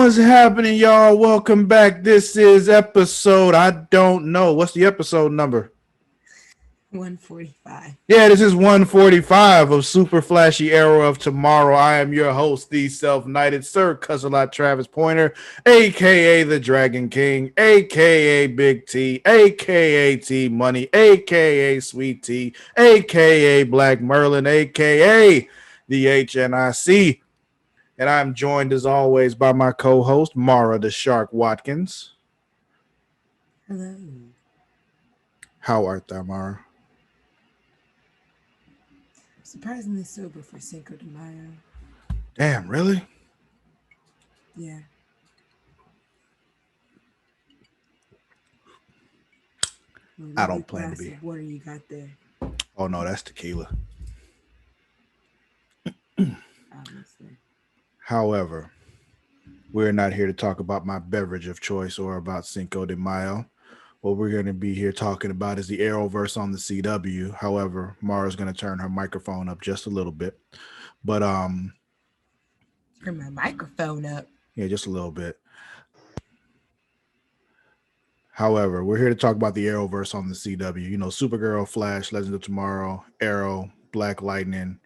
What's happening, y'all? Welcome back. This is episode, I don't know. What's the episode number? 145. Yeah, this is 145 of Super Flashy Arrow of Tomorrow. I am your host, the self-knighted Sir Cussalott Travis Pointer, a.k.a. the Dragon King, a.k.a. Big T, a.k.a. T Money, a.k.a. Sweet T, a.k.a. Black Merlin, a.k.a. the HNIC. And I'm joined as always by my co-host, Mara the Shark Watkins. Hello. How art thou, Mara? Surprisingly sober for Cinco de Mayo. Damn, really? Yeah. I What don't big plan to glass be. of water you got there? Oh no, that's tequila. Obviously. However, we're not here to talk about my beverage of choice or about Cinco de Mayo. What we're going to be here talking about is the Arrowverse on the CW. However, Mara's going to turn her microphone up just a little bit. But Turn my microphone up. yeah, just a little bit. However, we're here to talk about the Arrowverse on the CW. You know, Supergirl, Flash, Legends of Tomorrow, Arrow, Black Lightning,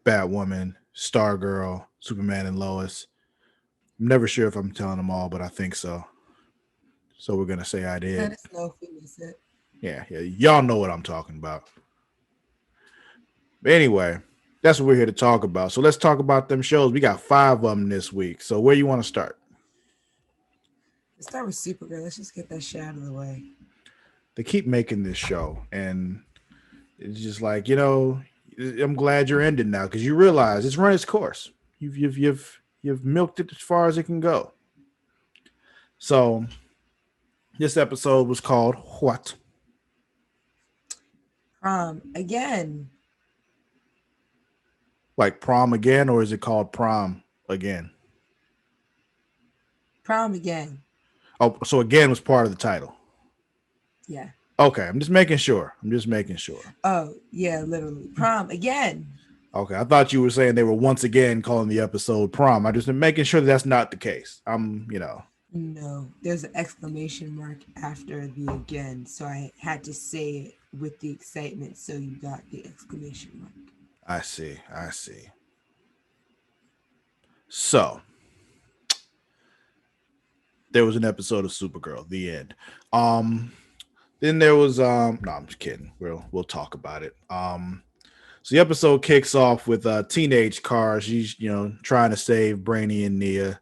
Batwoman, Stargirl, Superman and Lois. I'm never sure if I'm telling them all, but I think so. So we're gonna say I Let did. us know if we miss it. Yeah. Y'all know what I'm talking about. But anyway, that's what we're here to talk about. So let's talk about them shows. We got 5 of them this week. So where you want to start? Let's start with Supergirl. Let's just get that shit out of the way. They keep making this show, and it's just like, I'm glad you're ending now because you realize it's run its course. You've milked it as far as it can go. So this episode was called What? Again. Like prom again, or is it called prom again? Prom again. Oh, so again was part of the title. Yeah. Okay, I'm just making sure. Oh, yeah, literally. Prom again. Okay, I thought you were saying they were once again calling the episode prom. I just am making sure that's not the case. No, there's an exclamation mark after the again, so I had to say it with the excitement, so you got the exclamation mark. I see. So there was an episode of Supergirl, the end. Then there was no, I'm just kidding. We'll talk about it. So the episode kicks off with teenage Kara. She's trying to save Brainy and Nia.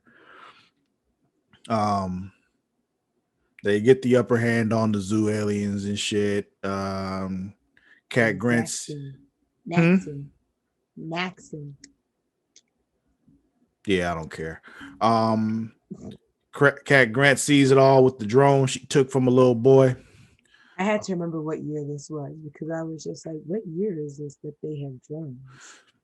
They get the upper hand on the zoo aliens and shit. Cat Grant's Maxim. Yeah, I don't care. Cat Grant sees it all with the drone she took from a little boy. I had to remember what year this was because I was just like, what year is this that they have drones?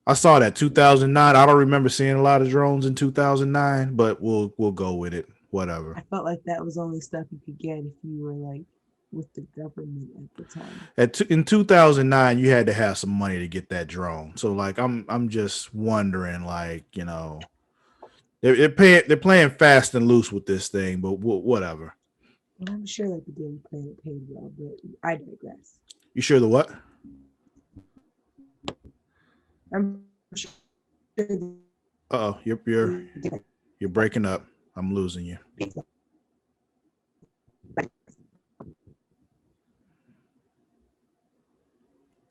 I saw that 2009. I don't remember seeing a lot of drones in 2009, but we'll go with it. Whatever. I felt like that was only stuff you could get if you were like with the government at the time. In 2009, you had to have some money to get that drone. So like, I'm just wondering, like, they're playing fast and loose with this thing, but whatever. Well, I'm sure that the Daily Planet paid well, but I digress. You sure the what? I'm sure. Uh-oh, you're breaking up. I'm losing you.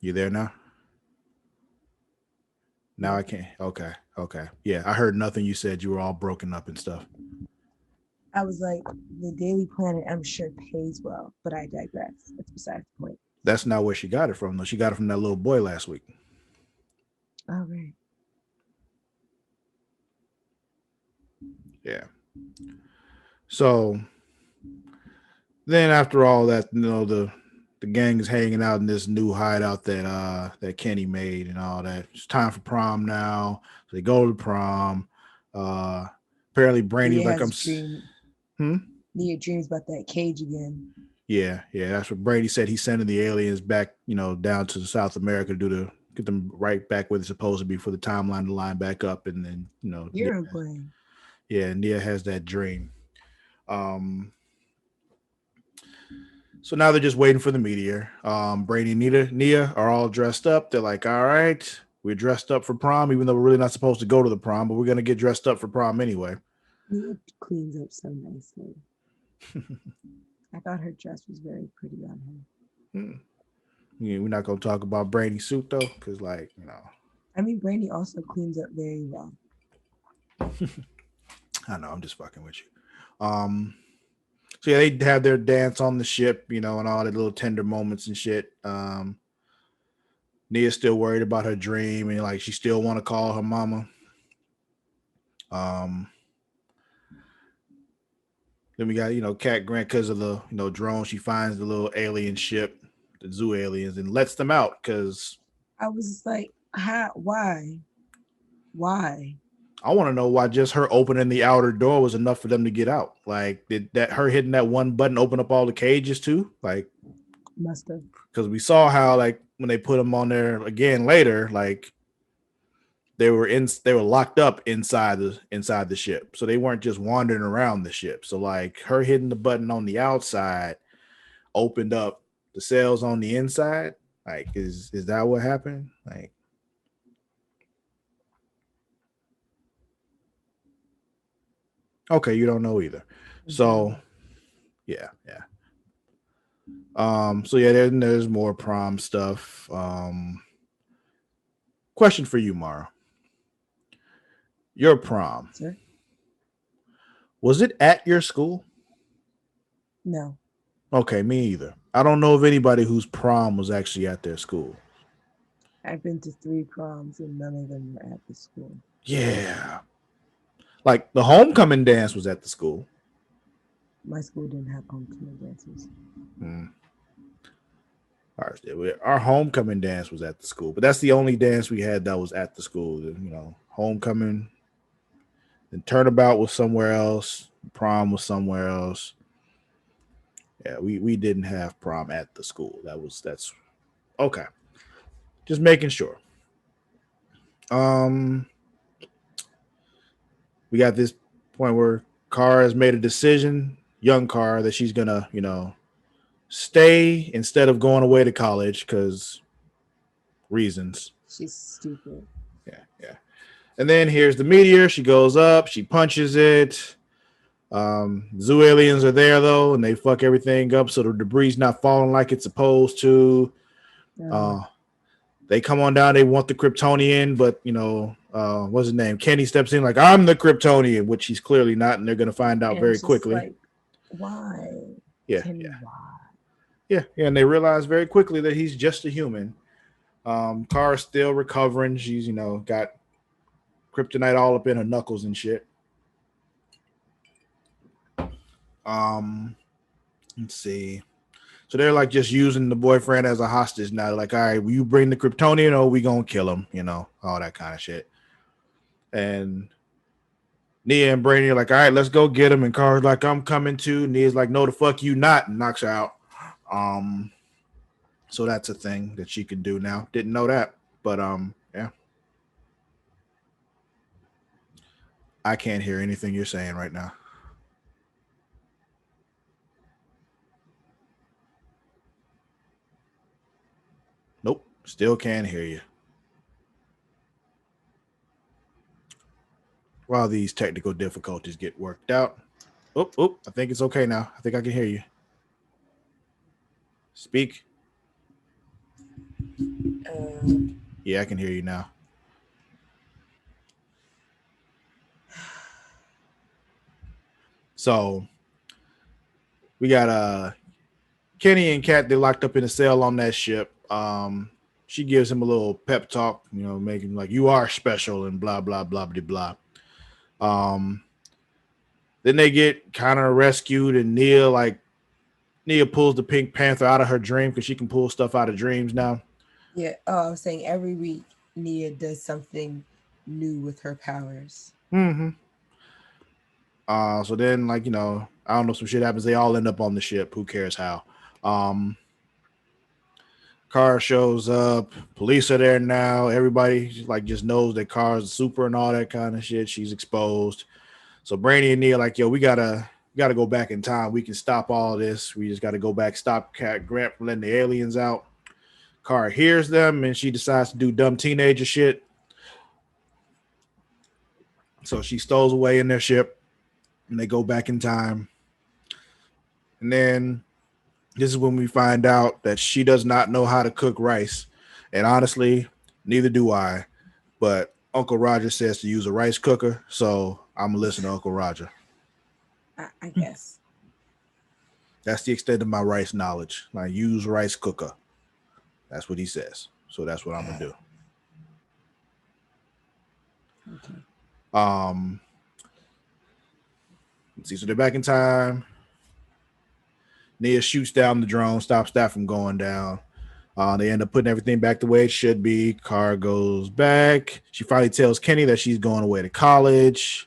You there now? Now I can't. Okay. Yeah, I heard nothing you said. You were all broken up and stuff. I was like, the Daily Planet, I'm sure pays well, but I digress. That's besides the point. That's not where she got it from, though. She got it from that little boy last week. All right. Yeah. So then after all that, the gang is hanging out in this new hideout that Kenny made and all that. It's time for prom now. So they go to prom. Apparently Brainy like I'm Nia dreams about that cage again. Yeah, that's what Brady said. He's sending the aliens back, down to South America to get them right back where they're supposed to be for the timeline to line back up, and then Uruguay. Yeah, Nia has that dream. Um, so now they're just waiting for the meteor. Brady and Nia are all dressed up. They're like, all right, we're dressed up for prom, even though we're really not supposed to go to the prom, but we're gonna get dressed up for prom anyway. Nia cleans up so nicely. I thought her dress was very pretty on her. Hmm. Yeah, we're not gonna talk about Brady's suit though, because like, I mean, Brandy also cleans up very well. I know I'm just fucking with you. Um, so yeah, they have their dance on the ship, and all the little tender moments and shit. Nia's still worried about her dream and like she still want to call her mama. Um, then we got Cat Grant because of the drone. She finds the little alien ship, the zoo aliens, and lets them out because I was just like, how? Why? Why? I want to know why just her opening the outer door was enough for them to get out. Like, did that her hitting that one button open up all the cages too? Like, Must have. because we saw how like when they put them on there again later, like they were locked up inside the ship, so they weren't just wandering around the ship. So like her hitting the button on the outside opened up the cells on the inside. Like, is that what happened? Like, okay, you don't know either. So yeah. So yeah, there's more prom stuff. Question for you, Mara. Your prom, Sir? was it at your school? No. Okay, me either. I don't know of anybody whose prom was actually at their school. I've been to 3 proms and none of them were at the school. Yeah. Like the homecoming dance was at the school. My school didn't have homecoming dances. Hmm. Our homecoming dance was at the school, but that's the only dance we had that was at the school. Homecoming, then turnabout was somewhere else, prom was somewhere else. Yeah, we didn't have prom at the school. That's okay. Just making sure. Um, we got this point where Kara has made a decision, young Kara, that she's gonna, stay instead of going away to college because reasons. She's stupid. Yeah. And then here's the meteor. She goes up, she punches it. Zoo aliens are there though, and they fuck everything up, so the debris not falling like it's supposed to. Uh, they come on down. They want the Kryptonian, but what's his name? Kenny steps in like, I'm the Kryptonian, which he's clearly not, and they're gonna find out and very it's just quickly. like, why? Yeah, Kenny, yeah, why? yeah, and they realize very quickly that he's just a human. Kara's still recovering. She's got kryptonite all up in her knuckles and shit. Let's see. So they're like just using the boyfriend as a hostage now. They're like, all right, will you bring the Kryptonian or we gonna kill him? All that kind of shit. And Nia and Brady are like, all right, let's go get him. And Kara's like, I'm coming too. Nia's like, no, the fuck you not, and knocks her out. So that's a thing that she can do now. Didn't know that, but yeah. I can't hear anything you're saying right now. Nope, still can't hear you. While these technical difficulties get worked out. I think it's okay now. I think I can hear you. Speak. Yeah, I can hear you now. So we got Kenny and Kat. They're locked up in a cell on that ship. She gives him a little pep talk, making like, you are special and blah blah blah blah blah. Then they get kind of rescued, and Nia pulls the Pink Panther out of her dream because she can pull stuff out of dreams now. Yeah. Oh, I was saying every week Nia does something new with her powers. Mm-hmm. So then, like, I don't know, some shit happens. They all end up on the ship. Who cares how? Car shows up. Police are there now. Everybody like just knows that Car's super and all that kind of shit. She's exposed. So Brainy and Nia are like, yo, we gotta go back in time. We can stop all this. We just gotta go back, stop Grant from letting the aliens out. Kara hears them and she decides to do dumb teenager shit. So she stows away in their ship and they go back in time. And then this is when we find out that she does not know how to cook rice. And honestly, neither do I. But Uncle Roger says to use a rice cooker. So I'm going to listen to Uncle Roger. I guess. That's the extent of my rice knowledge. I use rice cooker. That's what he says. So that's what I'm going to do. Okay. Let's see. So they're back in time. Nia shoots down the drone, stops that from going down. They end up putting everything back the way it should be. Car goes back. She finally tells Kenny that she's going away to college.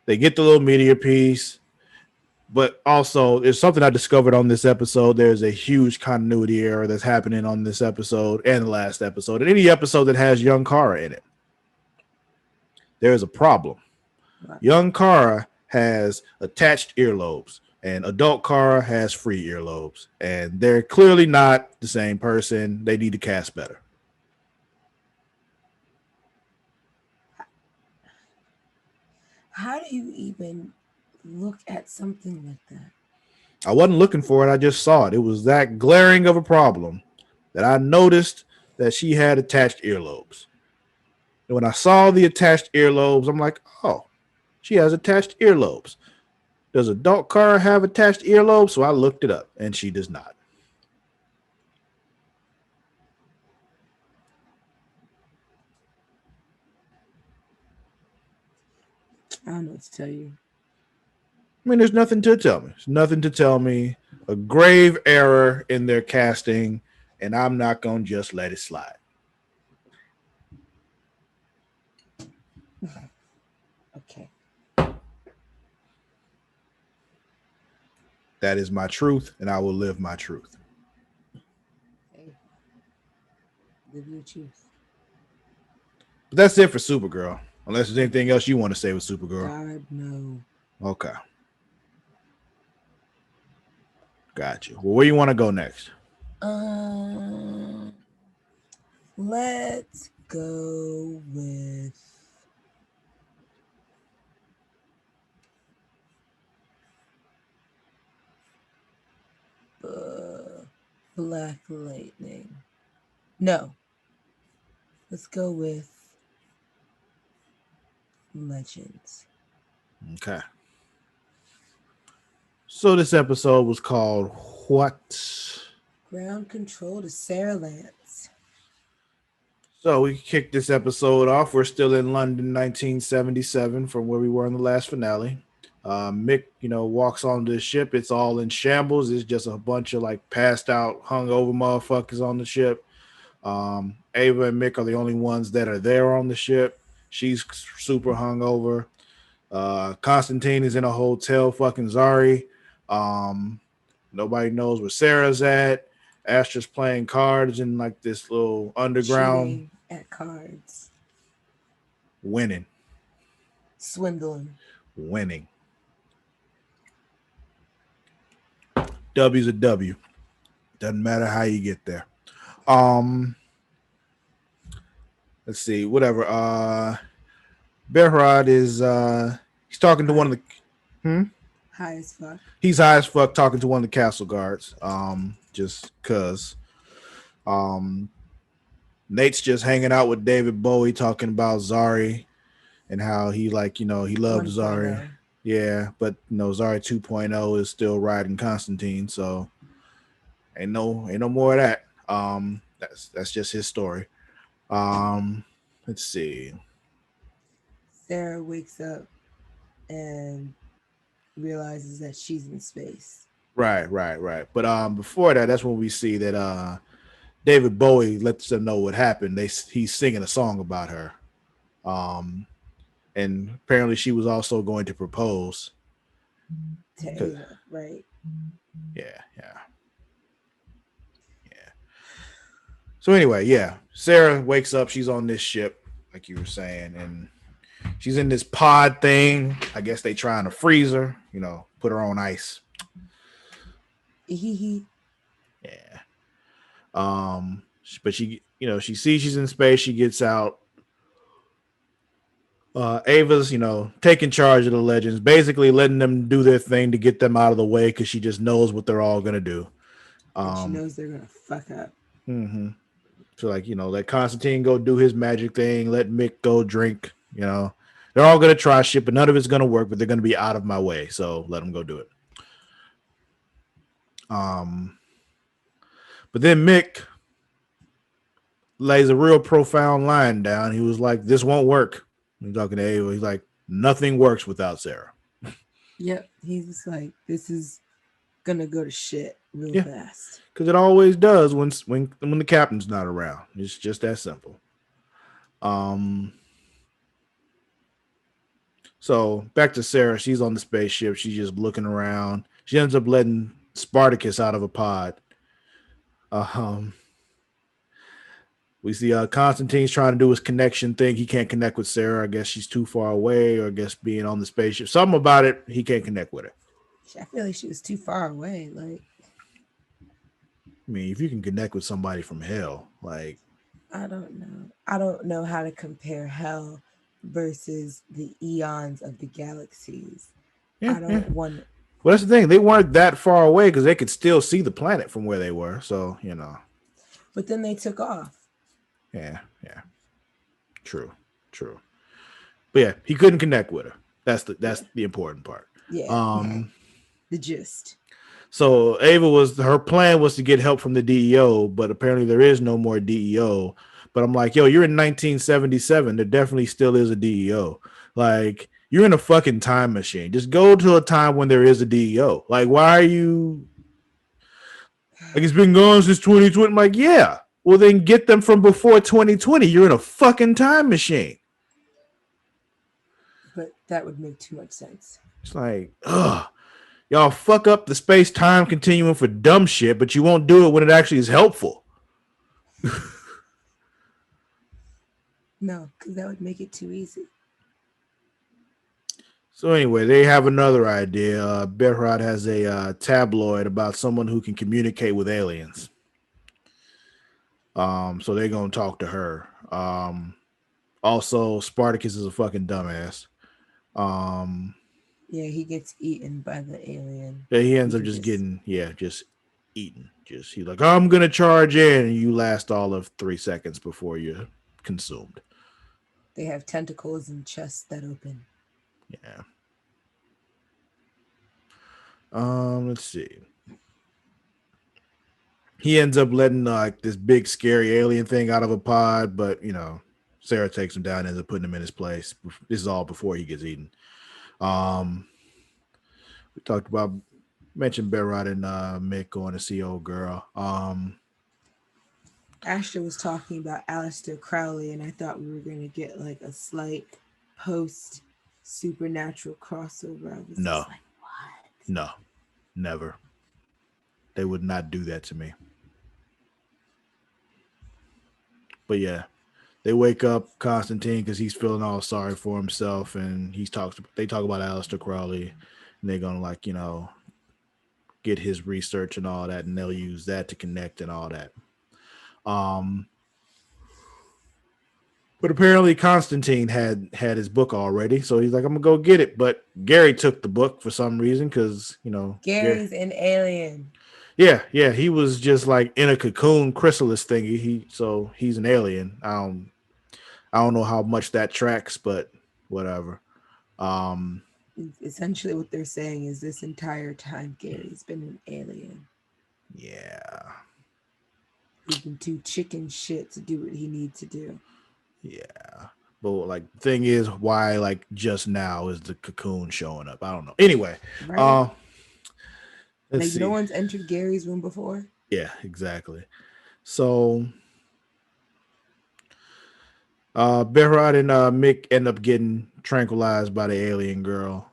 They get the little media piece. But also, there's something I discovered on this episode. There's a huge continuity error that's happening on this episode and the last episode. And any episode that has young Kara in it, there's a problem. Right. Young Kara has attached earlobes, and adult Kara has free earlobes. And they're clearly not the same person. They need to cast better. How do you even look at something like that? I wasn't looking for it. I just saw it. It was that glaring of a problem that I noticed that she had attached earlobes. And when I saw the attached earlobes, I'm like, oh, she has attached earlobes. Does adult Kara have attached earlobes? So I looked it up, and she does not. I don't know what to tell you. I mean, there's nothing to tell me. There's nothing to tell me. A grave error in their casting, and I'm not going to just let it slide. Okay. That is my truth, and I will live my truth. Hey, live your truth. But that's it for Supergirl. Unless there's anything else you want to say with Supergirl. God, no. Okay. Got you. Well, where you want to go next? Let's go with Black Lightning. No. Let's go with Legends. Okay. So this episode was called what? Ground Control to Sarah Lance. So we kicked this episode off. We're still in London, 1977, from where we were in the last finale. Mick, walks on the ship. It's all in shambles. It's just a bunch of passed out, hungover motherfuckers on the ship. Ava and Mick are the only ones that are there on the ship. She's super hungover. Constantine is in a hotel fucking Zari. Nobody knows where Sarah's at. Astra's playing cards in this little underground. Cheating at cards. Winning. Swindling. Winning. W's a W. Doesn't matter how you get there. Let's see. Whatever. Behrad is he's talking to one of the High as fuck. He's high as fuck talking to one of the castle guards. Just cause. Nate's just hanging out with David Bowie talking about Zari and how he he loved Zari. Yeah, but Zari 2.0 is still riding Constantine, so ain't no more of that. That's just his story. Let's see. Sarah wakes up and realizes that she's in space. Right. But before that, that's when we see that David Bowie lets them know what happened. He's singing a song about her. And apparently she was also going to propose. To Ava, right? Yeah. So anyway, yeah. Sarah wakes up. She's on this ship, like you were saying, and She's in this pod thing. I guess they trying to freeze her, put her on ice. Yeah. But she sees she's in space. She gets out. Ava's, taking charge of the Legends, basically letting them do their thing to get them out of the way because she just knows what they're all gonna do. And she knows they're gonna fuck up. Mm-hmm. So let Constantine go do his magic thing. Let Mick go drink. They're all gonna try shit, but none of it's gonna work. But they're gonna be out of my way, so let them go do it. But then Mick lays a real profound line down. He was like, "This won't work." He's talking to Ava. He's like, "Nothing works without Sarah." Yep. He's like, "This is gonna go to shit real fast." Because it always does when the captain's not around. It's just that simple. So back to Sarah. She's on the spaceship. She's just looking around. She ends up letting Spartacus out of a pod. We see Constantine's trying to do his connection thing. He can't connect with Sarah. I guess she's too far away, or I guess being on the spaceship. Something about it, he can't connect with her. I feel like she was too far away. Like, I mean, if you can connect with somebody from hell, like, I don't know. I don't know how to compare hell versus the eons of the galaxies. I don't want. Well, that's the thing. They weren't that far away because they could still see the planet from where they were. So, But then they took off. Yeah. True. But yeah, he couldn't connect with her. That's the important part. Yeah. The gist. So her plan was to get help from the DEO, but apparently there is no more DEO. But I'm like, yo, you're in 1977. There definitely still is a DEO. Like, you're in a fucking time machine. Just go to a time when there is a DEO. Like, why are you? Like, it's been gone since 2020. I'm like, yeah. Well, then get them from before 2020. You're in a fucking time machine. But that would make too much sense. It's like, ugh. Y'all fuck up the space-time continuum for dumb shit, but you won't do it when it actually is helpful. No, because that would make it too easy. So anyway, they have another idea. Behrad has a tabloid about someone who can communicate with aliens. So they're gonna talk to her. Also, Spartacus is a fucking dumbass. Yeah, he gets eaten by the alien. Yeah, he ends up just getting just eaten. He's like, I'm gonna charge in, and you last all of 3 seconds before you're consumed. They have tentacles and chests that open. Yeah. Let's see. He ends up letting like this big scary alien thing out of a pod, but Sarah takes him down and ends up putting him in his place. This is all before he gets eaten. We mentioned Behrad and Mick going to see old girl. Asher was talking about Aleister Crowley, and I thought we were going to get like a slight post supernatural crossover. I was no, just like, what? No, never. They would not do that to me. But yeah, they wake up Constantine because he's feeling all sorry for himself, and they talk about Aleister Crowley, and they're gonna get his research and all that, and they'll use that to connect and all that. But apparently Constantine had his book already, so he's like, I'm gonna go get it. But Gary took the book for some reason because Gary's an alien. Yeah, he was just like in a cocoon chrysalis thingy. He's an alien. I don't know how much that tracks, but whatever. Essentially what they're saying is this entire time Gary's been an alien. Yeah. He can do chicken shit to do what he needs to do. Yeah. But the thing is, why just now is the cocoon showing up? I don't know. Anyway, right? Let's see. No one's entered Gary's room before. Yeah, exactly. So Behrad and Mick end up getting tranquilized by the alien girl.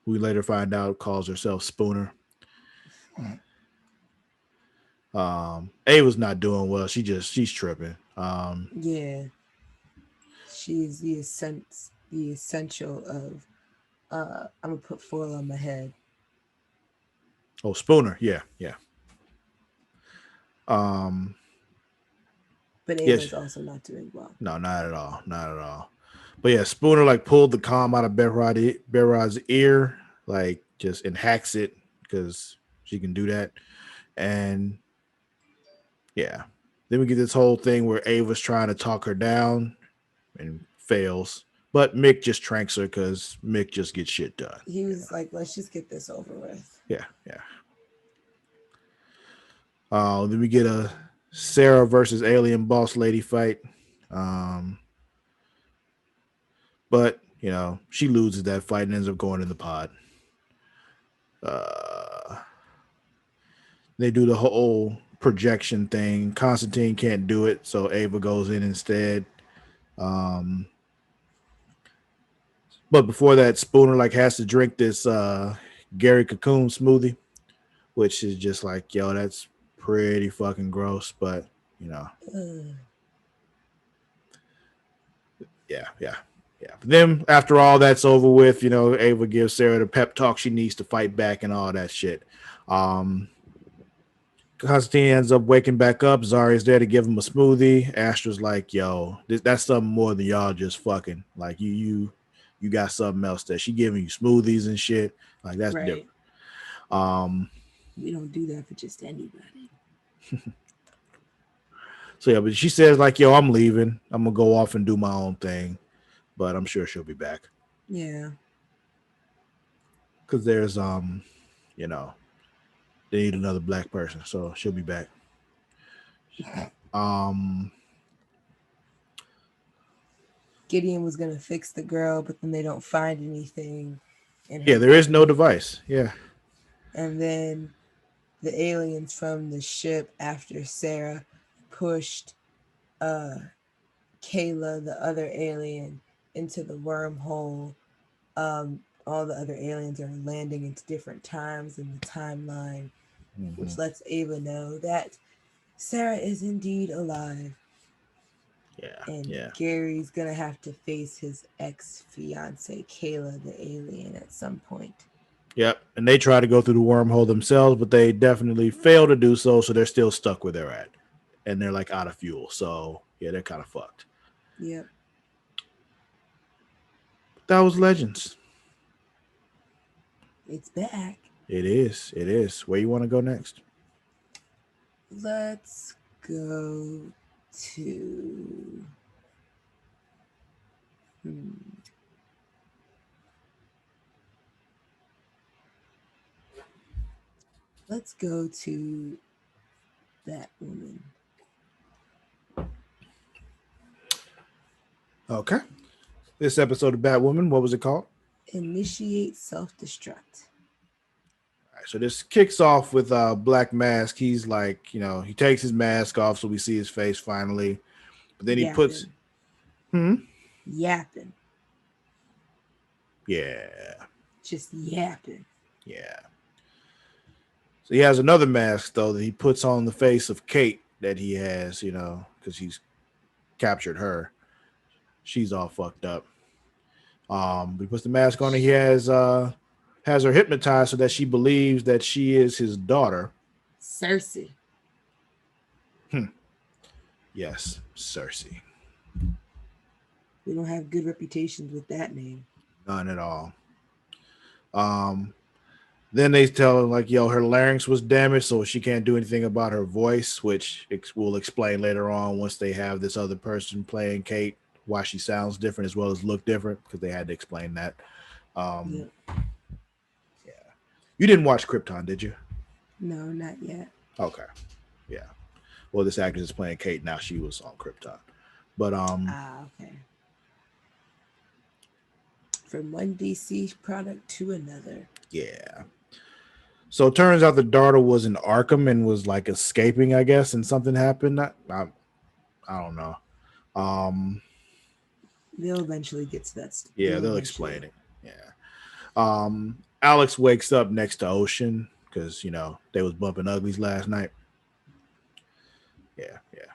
We later find out calls herself Spooner. Ava's not doing well. She's tripping. Yeah. She's the essential of I'm gonna put foil on my head. Oh, Spooner. Yeah, yeah. Um, But yes. Ava's also not doing well. No, not at all. Not at all. But yeah, Spooner like pulled the comm out of Bedrod's ear, like just and hacks it because she can do that. And yeah, then we get this whole thing where Ava's trying to talk her down and fails, but Mick just tranks her because Mick just gets shit done. He was like, let's just get this over with. Yeah, yeah. Then we get a Sarah versus alien boss lady fight. Um, but she loses that fight and ends up going in the pod. Uh, they do the whole projection thing. Constantine can't do it, so Ava goes in instead. Um, but before that, Spooner like has to drink this Gary Cocoon smoothie, which is just like, yo, that's pretty fucking gross. But you know, yeah, yeah, yeah. But then after all that's over with, Ava gives Sarah the pep talk she needs to fight back and all that shit. Constantine ends up waking back up. Zarya's there to give him a smoothie. Astra's like, yo, that's something more than y'all just fucking. Like you got something else that she giving you smoothies and shit. Like that's Right. different. Um We don't do that for just anybody. so yeah, but she says like, yo, I'm leaving. I'm gonna go off and do my own thing. But I'm sure she'll be back. Yeah. Cause there's you know, they need another black person, so she'll be back. Um Gideon was gonna fix the girl, but then they don't find anything in her yeah, there is no body. device. Yeah. And then the aliens from the ship after Sarah pushed uh Kayla, the other alien, into the wormhole. All the other aliens are landing into different times in the timeline, Mm-hmm. which lets Ava know that Sarah is indeed alive. Yeah. And Yeah. Gary's gonna have to face his ex fiance Kayla, the alien, at some point. Yep. And they try to go through the wormhole themselves, but they definitely fail to do so. So they're still stuck where they're at. And they're like out of fuel. So yeah, they're kind of fucked. Yep, That was Legends. it's back. It is. It is. Where you want to go next? Let's go to. Hmm. Let's go to Batwoman. Okay. This episode of Batwoman, what was it called? Initiate self destruct. All right, so this kicks off with Black Mask. He's like, he takes his mask off so we see his face finally. But then he puts. Yapping. Hmm? Yapping. Yeah. Just yapping. Yeah. So he has another mask though that he puts on the face of Kate that he has, because he's captured her. She's all fucked up. He puts the mask on and he has her hypnotized so that she believes that she is his daughter. Cersei. Yes, Cersei. We don't have good reputations with that name. None at all. Um, then they tell her like, yo, her larynx was damaged, so she can't do anything about her voice, which we'll explain later on once they have this other person playing Kate, why she sounds different as well as look different, because they had to explain that. Yep. Yeah. You didn't watch Krypton, did you? No, not yet. Okay. Yeah. Well, this actress is playing Kate now. She was on Krypton. But Okay. From one DC product to another. yeah. So it turns out the daughter was in Arkham and was like escaping, I guess, and something happened. I don't know. They'll eventually get to that. Yeah, they'll explain it. Yeah. Alex wakes up next to Ocean because they was bumping uglies last night. Yeah, yeah.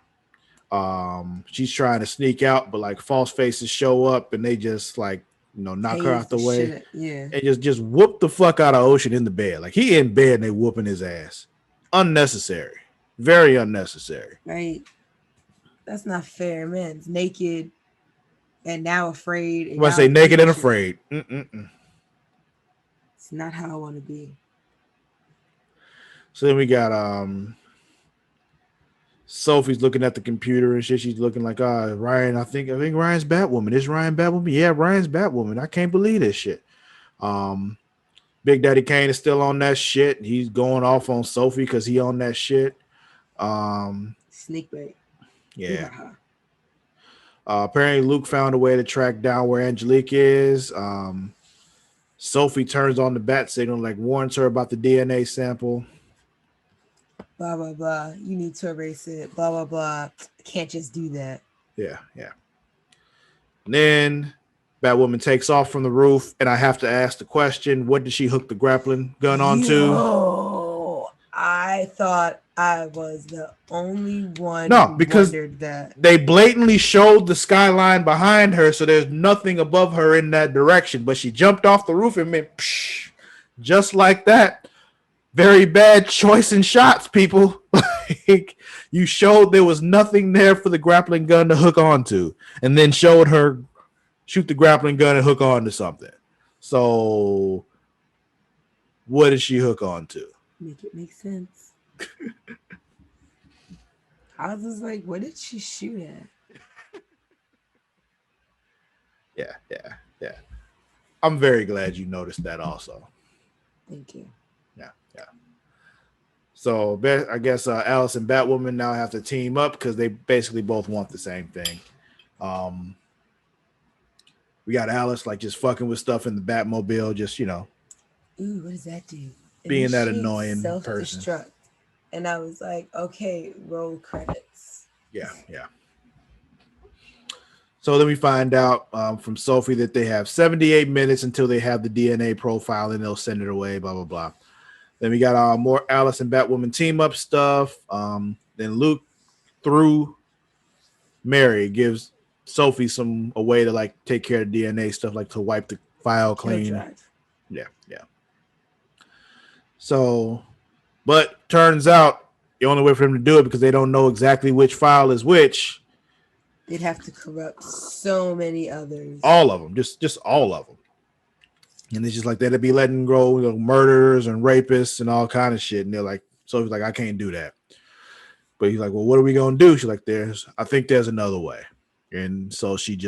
She's trying to sneak out, but like false faces show up and they just like knock her Haze out the the way shit. Yeah. and just whoop the fuck out of Ocean in the bed. Like he in bed and they whooping his ass. Unnecessary. Very unnecessary. Right. That's not fair. Man's naked and now afraid and When I now say I can do naked that and shit. afraid. It's not how I want to be. So then we got Sophie's looking at the computer and shit. She's looking like, Ryan, I think Ryan's Batwoman. Is Ryan Batwoman? Yeah, Ryan's Batwoman. I can't believe this shit. Um Big Daddy Kane is still on that shit. He's going off on Sophie because he on that shit. Sneak bait. Yeah. Hoo-ha-ha. Apparently Luke found a way to track down where Angelique is. Sophie turns on the bat signal, like warns her about the DNA sample. Blah, blah, blah. You need to erase it. Blah, blah, blah. Can't just do that. Yeah. And then Batwoman takes off from the roof, and I have to ask the question: what did she hook the grappling gun onto? Yo, I thought I was the only one No, who because wondered that. they blatantly showed the skyline behind her, so there's nothing above her in that direction. But she jumped off the roof and went psh, just like that. Very bad choice in shots, people. Like, you showed there was nothing there for the grappling gun to hook onto, and then showed her shoot the grappling gun and hook onto something. So, what did she hook onto? Make it make sense. I was just like, what did she shoot at? Yeah. I'm very glad you noticed that also. Thank you. Yeah. So I guess Alice and Batwoman now have to team up because they basically both want the same thing. We got Alice like just fucking with stuff in the Batmobile, just Ooh, what does that do? being that Initiate annoying person. self-destruct. And I was like, okay, roll credits. Yeah. So then we find out from Sophie that they have 78 minutes until they have the DNA profile and they'll send it away, blah, blah, blah. Then we got more Alice and Batwoman team up stuff. Then Luke, through Mary, gives Sophie a way to like take care of DNA stuff, like to wipe the file clean. Drive. Yeah. So, but turns out the only way for them to do it, because they don't know exactly which file is which. They'd have to corrupt so many others. All of them, just all of them. And it's just like they'd be letting go, murderers and rapists and all kind of shit. And they're like, Sophie's like, I can't do that. But he's like, well, what are we gonna do? She's like, I think there's another way. And so she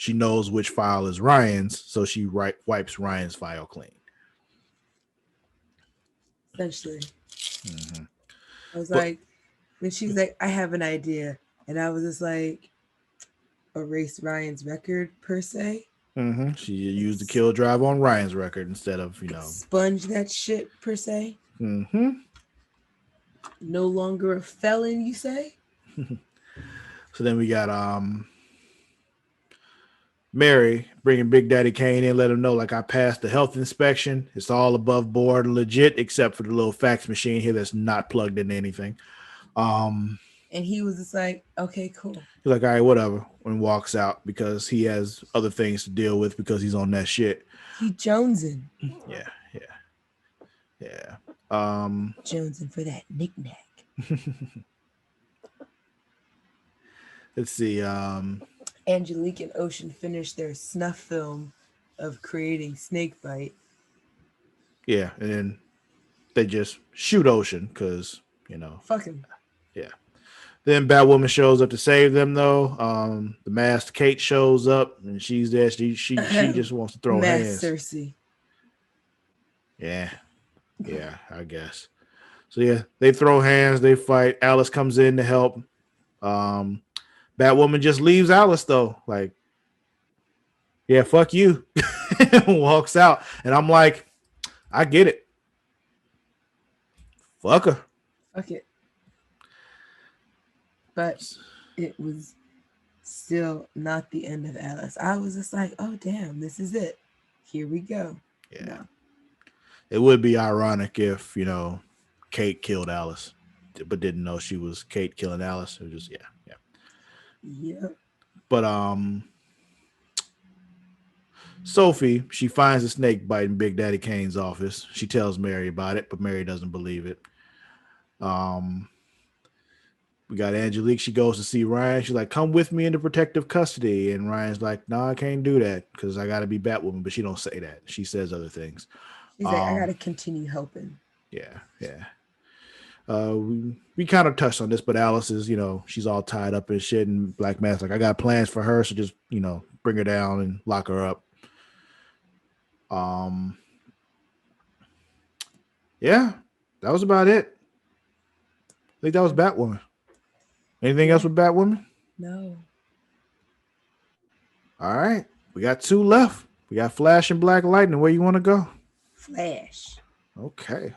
knows which file is Ryan's, so she wipes Ryan's file clean. Essentially. Mm-hmm. I was like, when she was like, I have an idea. And I was just like, erase Ryan's record per se. Mm-hmm. She used the kill drive on Ryan's record instead of, sponge that shit per se. Mm-hmm. No longer a felon, you say? So then we got Mary bringing Big Daddy Kane in, let him know, like, I passed the health inspection. It's all above board and legit, except for the little fax machine here that's not plugged into anything. And he was just like, okay, cool. He's like, all right, whatever, and walks out because he has other things to deal with because he's on that shit. He jonesing. Yeah. Jonesing for that knick-knack. Let's see. Angelique and Ocean finished their snuff film of creating Snakebite. Yeah, and then they just shoot Ocean because, fuck him. Yeah. Then Batwoman shows up to save them, though. The masked Kate shows up, and she's there. She just wants to throw hands. Cersei. Yeah, I guess. So, yeah, they throw hands. They fight. Alice comes in to help. Batwoman just leaves Alice, though. Like, yeah, fuck you. Walks out. And I'm like, I get it. Fuck her. Fuck it. But it was still not the end of Alice. I was just like, oh, damn, this is it. Here we go. Yeah. No. It would be ironic if, Kate killed Alice, but didn't know she was Kate killing Alice. It was just, yeah. Yep. But Sophie, she finds a snake bite in Big Daddy Kane's office. She tells Mary about it, but Mary doesn't believe it. Um, we got Angelique. She goes to see Ryan. She's like, "Come with me into protective custody." And Ryan's like, "No, I can't do that because I got to be Batwoman." But she don't say that. She says other things. She's like, I gotta continue helping. Yeah, yeah. We kind of touched on this, but Alice is, she's all tied up and shit. And Black Mass like, I got plans for her, so just, bring her down and lock her up. Um, yeah, that was about it. I think that was Batwoman. Anything else with Batwoman? No. All right, we got 2 left. We got Flash and Black Lightning. Where you want to go? Flash. Okay.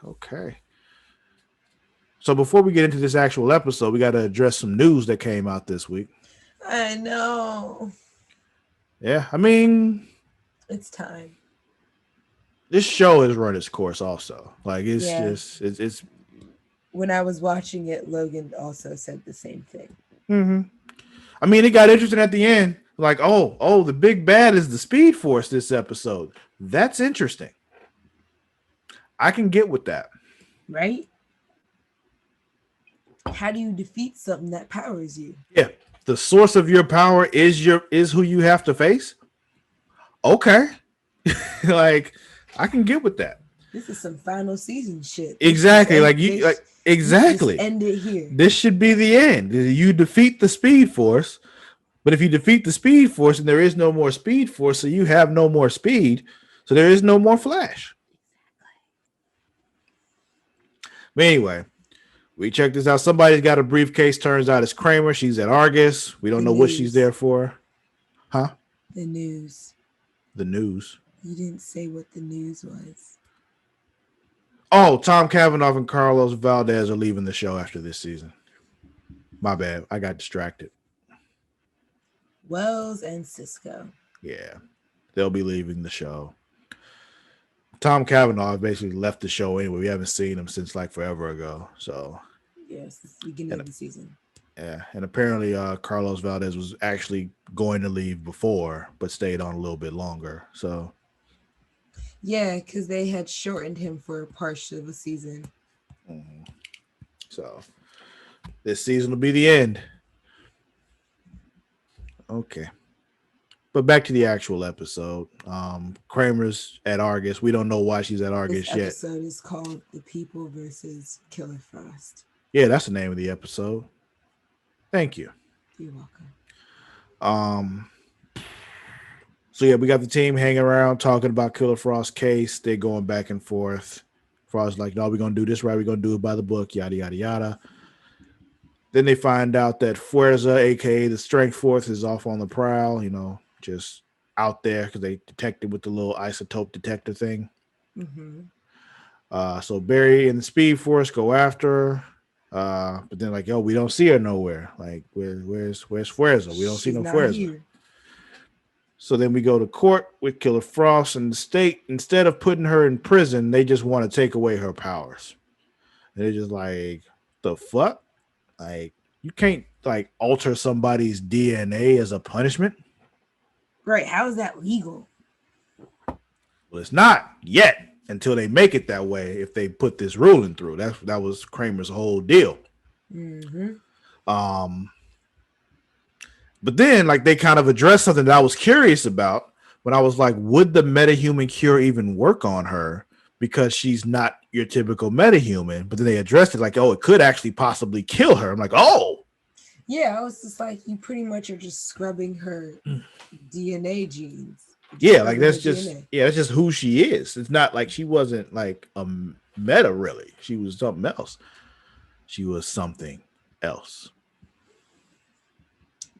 So before we get into this actual episode, we got to address some news that came out this week. I know. Yeah, I mean, it's time. This show has run its course also. Like, it's when I was watching it, Logan also said the same thing. Mm-hmm. I mean, it got interesting at the end. Like, oh, the big bad is the Speed Force this episode. That's interesting. I can get with that. Right? How do you defeat something that powers you? Yeah. The source of your power is who you have to face. Okay. Like, I can get with that. This is some final season shit. Exactly. Exactly. Just end it here. This should be the end. You defeat the Speed Force, but if you defeat the Speed Force and there is no more Speed Force, so you have no more speed, so there is no more Flash. But anyway, we checked this out. Somebody's got a briefcase. Turns out it's Kramer. She's at Argus. We don't know what she's there for. Huh? The news. The news. You didn't say what the news was. Oh, Tom Cavanaugh and Carlos Valdez are leaving the show after this season. My bad. I got distracted. Wells and Cisco. Yeah. They'll be leaving the show. Tom Cavanaugh basically left the show anyway. We haven't seen him since like forever ago. So yes, it's the beginning of the season. Yeah, and apparently Carlos Valdez was actually going to leave before, but stayed on a little bit longer. So yeah, because they had shortened him for a part of the season. Mm-hmm. So this season will be the end. Okay. But back to the actual episode. Kramer's at Argus. We don't know why she's at Argus yet. This episode is called The People versus Killer Frost. Yeah, that's the name of the episode. Thank you. You're welcome. So yeah, we got the team hanging around talking about Killer Frost's case. They're going back and forth. Frost's like, no, we're going to do this right. We're going to do it by the book, yada, yada, yada. Then they find out that Fuerza, a.k.a. the Strength Force, is off on the prowl, just out there because they detected with the little isotope detector thing. Mm-hmm. So Barry and the Speed Force go after her. But then like, we don't see her nowhere. Like, where's Fuerza? We don't see no Fuerza. Here. So then we go to court with Killer Frost, and the state, instead of putting her in prison, they just want to take away her powers. And they're just like, the fuck? Like, you can't like alter somebody's DNA as a punishment. Right. How is that legal? Well, it's not yet until they make it that way. If they put this ruling through, that was Kramer's whole deal. Mm-hmm. But then like they kind of addressed something that I was curious about when I was like, would the metahuman cure even work on her? Because she's not your typical metahuman. But then they addressed it like, it could actually possibly kill her. I'm like, oh. Yeah, I was just like, you pretty much are just scrubbing her DNA genes. Yeah, like that's just who she is. It's not like she wasn't like a meta really. She was something else. She was something else.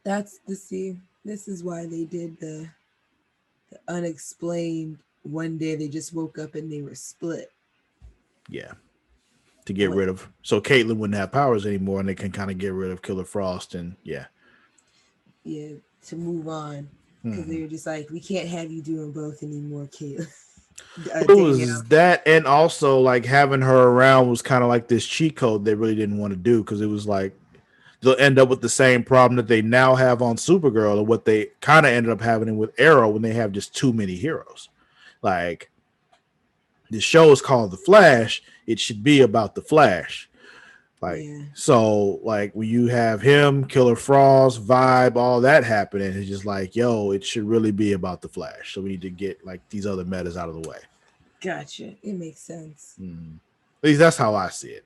This is why they did the unexplained. One day they just woke up and they were split. Yeah. To get rid of, so Caitlin wouldn't have powers anymore, and they can kind of get rid of Killer Frost, and yeah, to move on, because they were just like, we can't have you doing both anymore, Caitlin. It was that, and also like having her around was kind of like this cheat code they really didn't want to do, because it was like they'll end up with the same problem that they now have on Supergirl, or what they kind of ended up having with Arrow when they have just too many heroes. Like, the show is called The Flash. It should be about the Flash. Like, Yeah. so, like, when you have him, Killer Frost, Vibe, all that happening, it's just like, yo, it should really be about the Flash. So we need to get like these other metas out of the way. Gotcha. It makes sense. At least that's how I see it.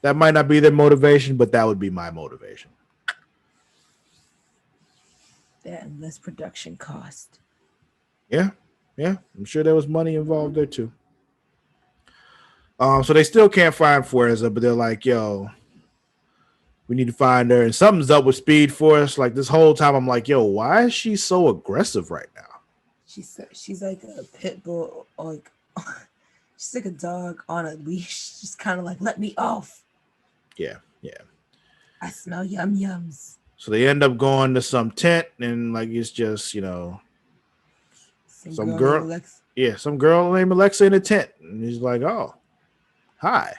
That might not be their motivation, but that would be my motivation. That and less production cost. Yeah. I'm sure there was money involved there too. So they still can't find Fuerza, but they're like, yo, we need to find her. And something's up with Speed Force. Like, this whole time, I'm like, yo, why is she so aggressive right now? She's like a pit bull, like she's like a dog on a leash, just kind of like, let me off. Yeah. I smell yums. So they end up going to some tent, and like, it's just, some girl. Some girl named Alexa in a tent. And he's like, oh, hi.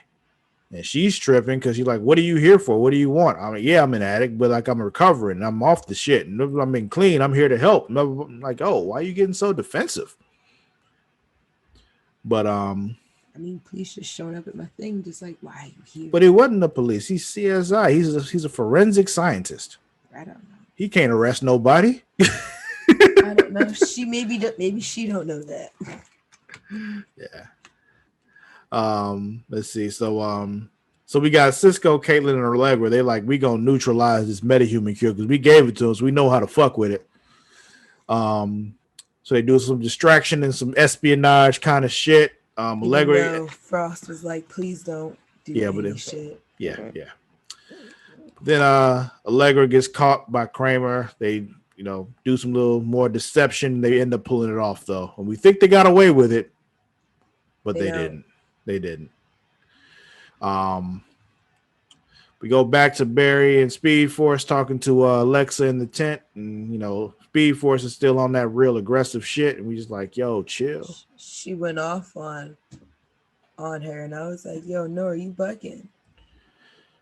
And she's tripping because she's like, what are you here for? What do you want? I mean, yeah, I'm an addict, but like, I'm recovering. I'm off the shit. And I'm being clean. I'm here to help. And I'm like, oh, why are you getting so defensive? But I mean, police just showing up at my thing, just like, why are you here? But he wasn't the police. He's CSI. He's a forensic scientist. I don't know. He can't arrest nobody. I don't know. Maybe she don't know that. Yeah. Let's see. So we got Cisco, Caitlin, and Allegra. They're like, we gonna neutralize this metahuman cure because we gave it to them, so we know how to fuck with it. So they do some distraction and some espionage kind of shit. Allegra, Frost was like, please don't do any shit. Yeah. Then Allegra gets caught by Kramer. They, do some little more deception. They end up pulling it off though, and we think they got away with it, but they didn't. They didn't. We go back to Barry and Speed Force talking to Alexa in the tent, and Speed Force is still on that real aggressive shit, and we just like, yo, chill. She went off on her, and I was like, yo, no, are you bugging?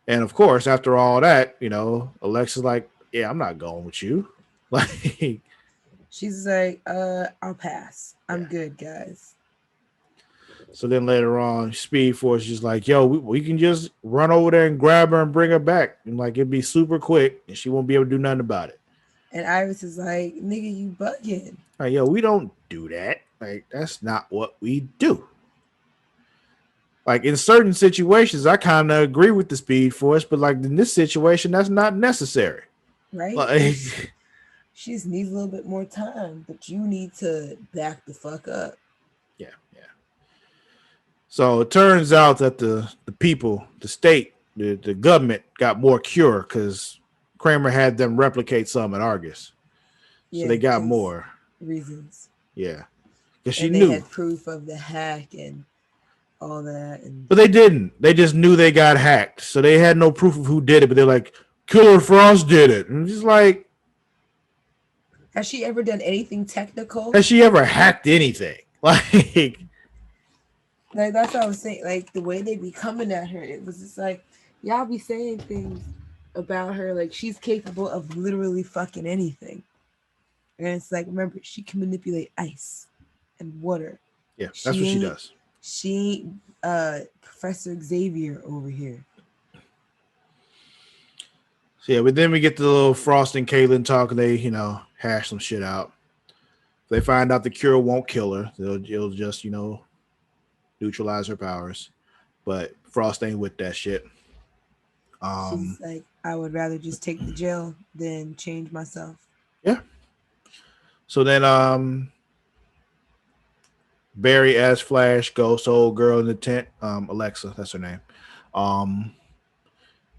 And of course, after all that, Alexa's like, yeah, I'm not going with you. Like, she's like, I'll pass. I'm good, guys. So then later on, Speed Force is just like, yo, we can just run over there and grab her and bring her back. And like, it'd be super quick and she won't be able to do nothing about it. And Iris is like, nigga, you bugging. Like, yo, we don't do that. Like, that's not what we do. Like, in certain situations, I kind of agree with the Speed Force, but like in this situation, that's not necessary. Right? Like, she just needs a little bit more time, but you need to back the fuck up. Yeah. So it turns out that the people, the state, the government got more cure because Kramer had them replicate some at Argus. So they got more reasons. Yeah. Because she they knew. had proof of the hack and all that. But they didn't. They just knew they got hacked. So they had no proof of who did it, but they're like, Killer Frost did it. And just like, has she ever done anything technical? Has she ever hacked anything? Like that's what I was saying. Like the way they be coming at her, it was just like y'all be saying things about her like she's capable of literally fucking anything. And it's like, remember, she can manipulate ice and water. Yeah, that's what she does. She ain't Professor Xavier over here. So yeah, but then we get the little Frost and Caitlin talk, and they, hash some shit out. They find out the cure won't kill her. It'll just, neutralize her powers. But Frost ain't with that shit. She's like, I would rather just take the gel than change myself. Yeah. So then Barry as Flash goes to old girl in the tent. Alexa, that's her name.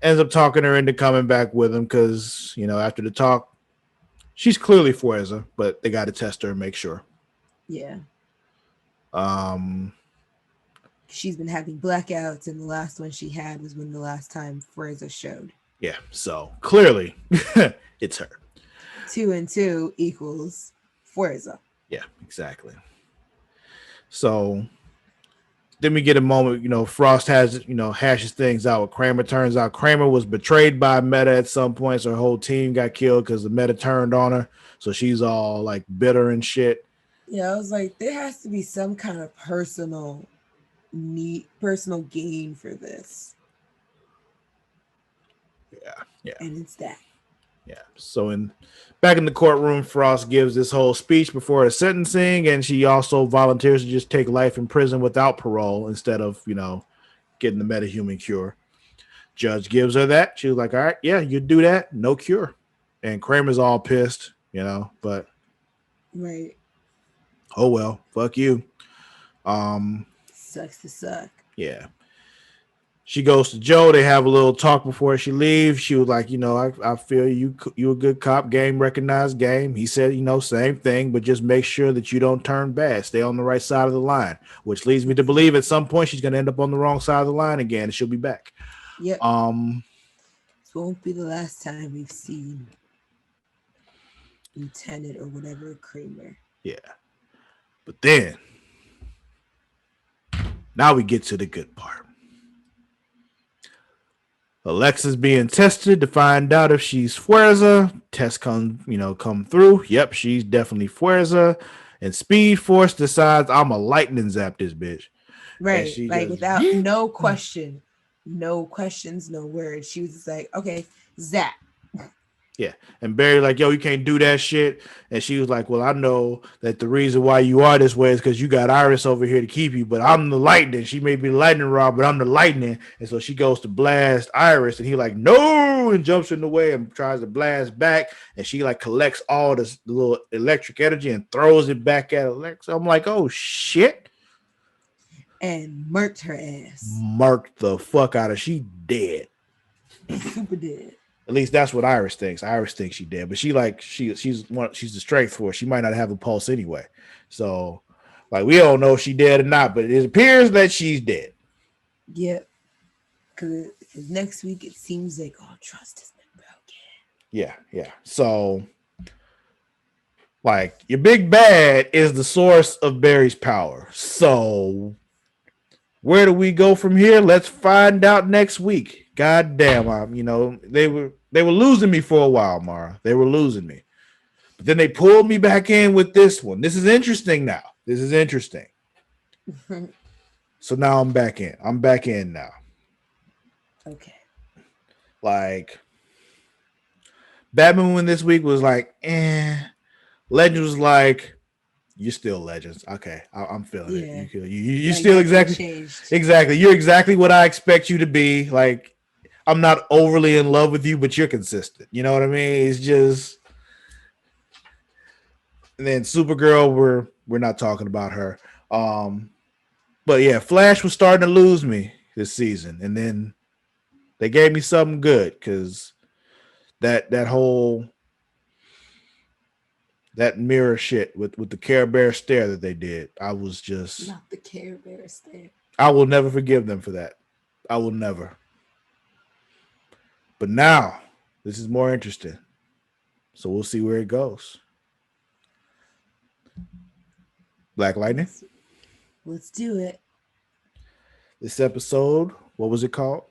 Ends up talking her into coming back with him because, after the talk, she's clearly Fuerza, but they got to test her and make sure. Yeah. She's been having blackouts, and the last one she had was when the last time Fuerza showed. Yeah, so clearly it's her. 2 and 2 equals Fuerza. Yeah, exactly. So then we get a moment, Frost has, hashes things out with Kramer. Turns out Kramer was betrayed by Meta at some point, so her whole team got killed because the Meta turned on her. So she's all like bitter and shit. Yeah, I was like, there has to be some kind of personal gain for this. Yeah. And it's that. Yeah. So back in the courtroom, Frost gives this whole speech before her sentencing, and she also volunteers to just take life in prison without parole instead of, getting the metahuman cure. Judge gives her that. She was like, all right, yeah, you do that. No cure. And Kramer's all pissed, but right. Oh well, fuck you. Sucks to suck. Yeah. She goes to Joe. They have a little talk before she leaves. She was like, I feel you a good cop, game recognized game. He said, same thing, but just make sure that you don't turn bad. Stay on the right side of the line, which leads me to believe at some point she's going to end up on the wrong side of the line again, and she'll be back. Yep. This won't be the last time we've seen Lieutenant or whatever Kramer. Yeah. But then, now we get to the good part. Alexa's being tested to find out if she's Fuerza. Test come through. Yep, she's definitely Fuerza. And Speed Force decides I'm a lightning zap this bitch. Right, like without no question, no questions, no words. She was just like, okay, zap. Yeah. And Barry like, yo, you can't do that shit. And she was like, well, I know that the reason why you are this way is because you got Iris over here to keep you, but I'm the lightning. She may be the lightning rod, but I'm the lightning. And so she goes to blast Iris, and he like, no, and jumps in the way and tries to blast back. And she like collects all this little electric energy and throws it back at Alexa. I'm like, oh shit. And murked her ass. Murked the fuck out of her. She dead. Super dead. At least that's what Iris thinks. Iris thinks she dead, but she's the strength force. She might not have a pulse anyway. So, like, we don't know if she's dead or not, but it appears that she's dead. Yep. Because next week it seems like all trust has been broken. Yeah. So, like, your big bad is the source of Barry's power. So, where do we go from here? Let's find out next week. God damn, they were losing me for a while, Mara. They were losing me. But then they pulled me back in with this one. This is interesting now. So now I'm back in. I'm back in now. Okay. Like, Batwoman this week was like, Legends was like, you're still Legends. Okay, I'm feeling it. You like still exactly. You're exactly what I expect you to be. Like, I'm not overly in love with you, but you're consistent. You know what I mean? It's just. And then Supergirl, we're not talking about her. But yeah, Flash was starting to lose me this season, and then they gave me something good because that mirror shit with the Care Bear stare that they did, I was just not the Care Bear stare. I will never forgive them for that. I will never. But now this is more interesting, so we'll see where it goes. Black Lightning. Let's do it. This episode, what was it called?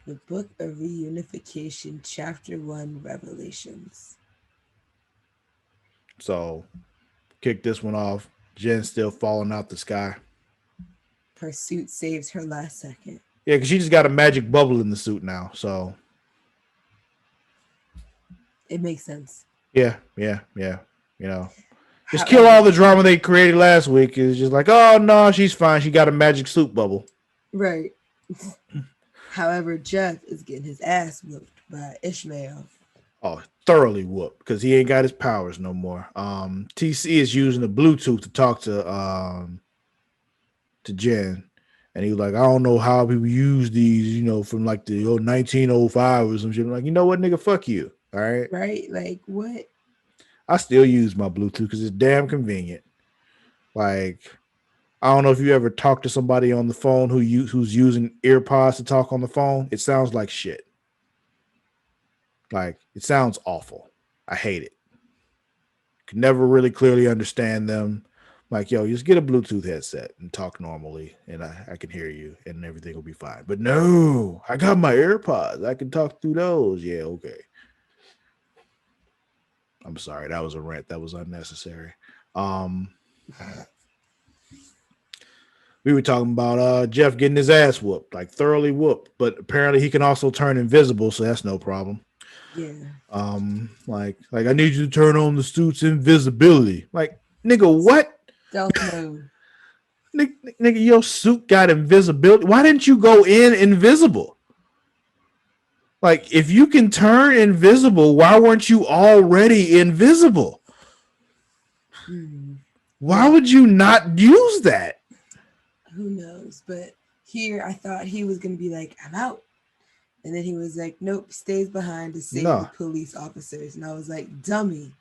The Book of Reunification, Chapter 1, Revelations. So, kick this one off. Jen's still falling out the sky. Her suit saves her last second. Yeah, because she just got a magic bubble in the suit now, so. It makes sense. Yeah. Just kill all the drama they created last week. It's just like, oh, no, she's fine. She got a magic suit bubble. Right. However, Jeff is getting his ass whooped by Ishmael. Oh, thoroughly whooped because he ain't got his powers no more. TC is using the Bluetooth to talk to Jen. And he was like, I don't know how people use these, from like the 1905 or some shit. I'm like, you know what, nigga, fuck you. All right. Right. Like, what? I still use my Bluetooth because it's damn convenient. Like, I don't know if you ever talk to somebody on the phone who's using earpods to talk on the phone. It sounds like shit. Like, it sounds awful. I hate it. Could never really clearly understand them. Like, yo, just get a Bluetooth headset and talk normally, and I can hear you, and everything will be fine. But no, I got my AirPods. I can talk through those. Yeah, okay. I'm sorry, that was a rant. That was unnecessary. Um, we were talking about Jeff getting his ass whooped, like thoroughly whooped, but apparently he can also turn invisible, so that's no problem. Yeah. Like I need you to turn on the suit's invisibility. Like, nigga, what? Stealth mode. Nigga, your suit got invisibility. Why didn't you go in invisible? Like, if you can turn invisible, why weren't you already invisible? Why would you not use that? Who knows? But here I thought he was going to be like, I'm out. And then he was like, nope, stays behind to save the police officers. And I was like, dummy.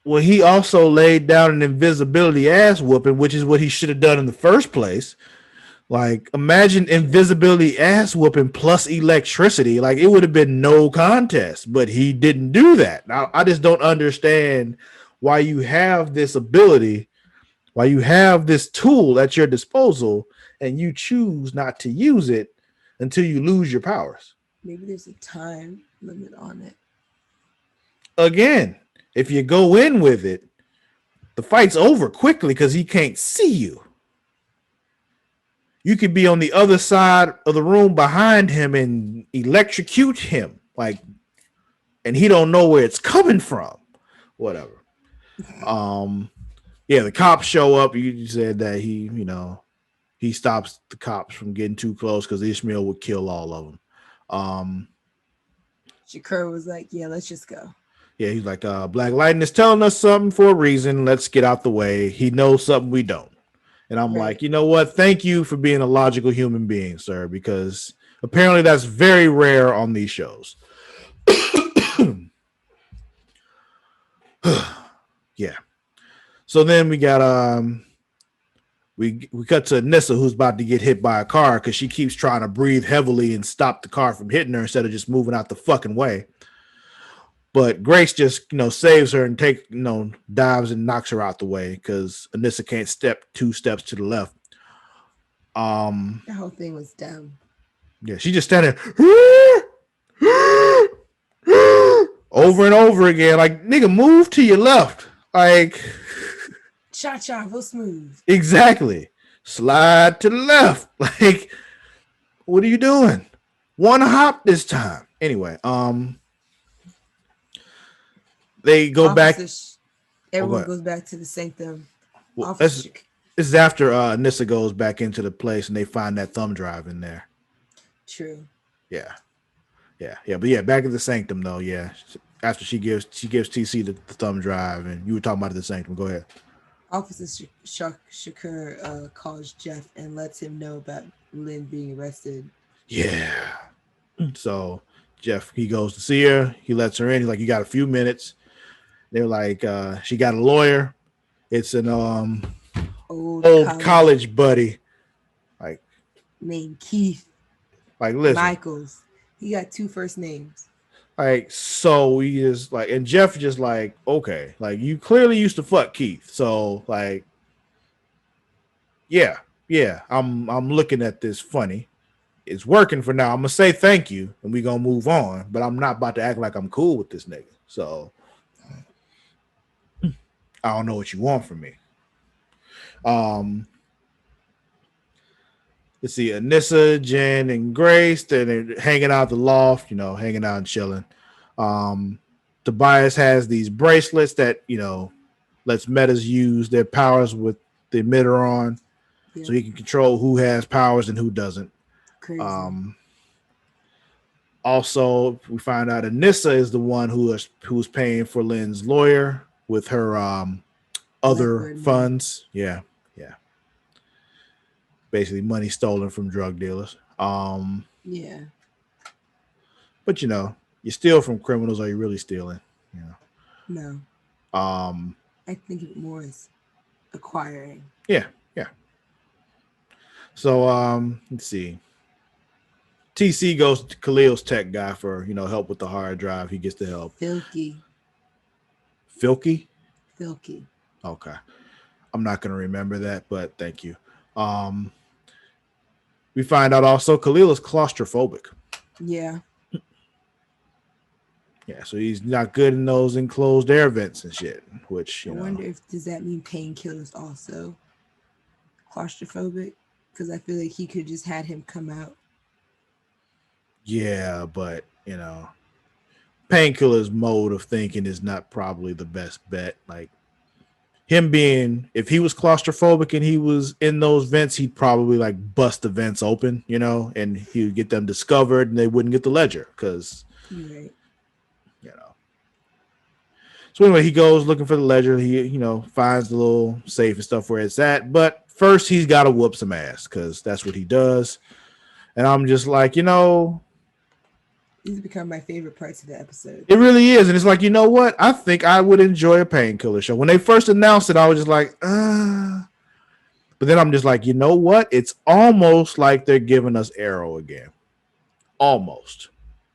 Well, he also laid down an invisibility ass whooping, which is what he should have done in the first place. Like, imagine invisibility ass whooping plus electricity. Like, it would have been no contest, but he didn't do that. Now, I just don't understand why you have this ability, why you have this tool at your disposal, and you choose not to use it until you lose your powers. Maybe there's a time limit on it. Again, if you go in with it, the fight's over quickly because he can't see you. You could be on the other side of the room behind him and electrocute him, like, and he don't know where it's coming from. Whatever. Yeah, the cops show up. You said that he stops the cops from getting too close because Ishmael would kill all of them. Shakur was like, yeah, let's just go. Yeah, he's like, Black Lightning is telling us something for a reason. Let's get out the way. He knows something we don't. And I'm like, you know what? Thank you for being a logical human being, sir, because apparently that's very rare on these shows. Yeah. So then we got we cut to Nissa, who's about to get hit by a car because she keeps trying to breathe heavily and stop the car from hitting her instead of just moving out the fucking way. But Grace just, saves her and dives and knocks her out the way because Anissa can't step 2 steps to the left. The whole thing was dumb. Yeah, she just standing over and over again. Like, nigga, move to your left. Like, cha-cha, real smooth. Exactly. Slide to the left. Like, what are you doing? One hop this time. Anyway, they go back. Everyone goes back to the sanctum. Well, this is after Nissa goes back into the place and they find that thumb drive in there. True. Yeah. But yeah, back at the sanctum though. Yeah, after she gives TC the thumb drive, and you were talking about the sanctum. Go ahead. Officer Shakur calls Jeff and lets him know about Lynn being arrested. Yeah. So Jeff, he goes to see her. He lets her in. He's like, you got a few minutes. They're like, she got a lawyer. It's an old college buddy, like named Keith. Like, listen, Michaels. He got 2 first names. Like, so he is like, and Jeff just like, okay, like, you clearly used to fuck Keith, so like, yeah, I'm looking at this funny. It's working for now. I'm gonna say thank you, and we gonna move on. But I'm not about to act like I'm cool with this nigga. So I don't know what you want from me. Let's see, Anissa, Jen, and Grace, they're hanging out the loft, hanging out and chilling. Tobias has these bracelets that, lets metas use their powers with the emitter on, so he can control who has powers and who doesn't. Crazy. Also, we find out Anissa is the one who's paying for Lynn's lawyer with her other funds. Yeah. Basically money stolen from drug dealers. Yeah. But you steal from criminals, are you really stealing? No. I think it more is acquiring. Yeah. So let's see. TC goes to Khalil's tech guy for help with the hard drive. He gets the help. Filky. Filky? Filky. Okay. I'm not going to remember that, but thank you. Um, we find out also Khalil is claustrophobic. Yeah. Yeah, so he's not good in those enclosed air vents and shit, which, I wonder if does that mean painkillers also claustrophobic? Because I feel like he could just had him come out. yeah, but, Painkiller's mode of thinking is not probably the best bet. Like, him being, if he was claustrophobic and he was in those vents, he'd probably like bust the vents open, and he would get them discovered and they wouldn't get the ledger because, Right. you know. So anyway, he goes looking for the ledger. He, finds the little safe and stuff where it's at. But first, he's got to whoop some ass because that's what he does. And I'm just like, These become my favorite parts of the episode. it really is. And it's like, you know what? I think I would enjoy a painkiller show. When they first announced it, I was just like, But then I'm just like, you know what? It's almost like they're giving us Arrow again. Almost.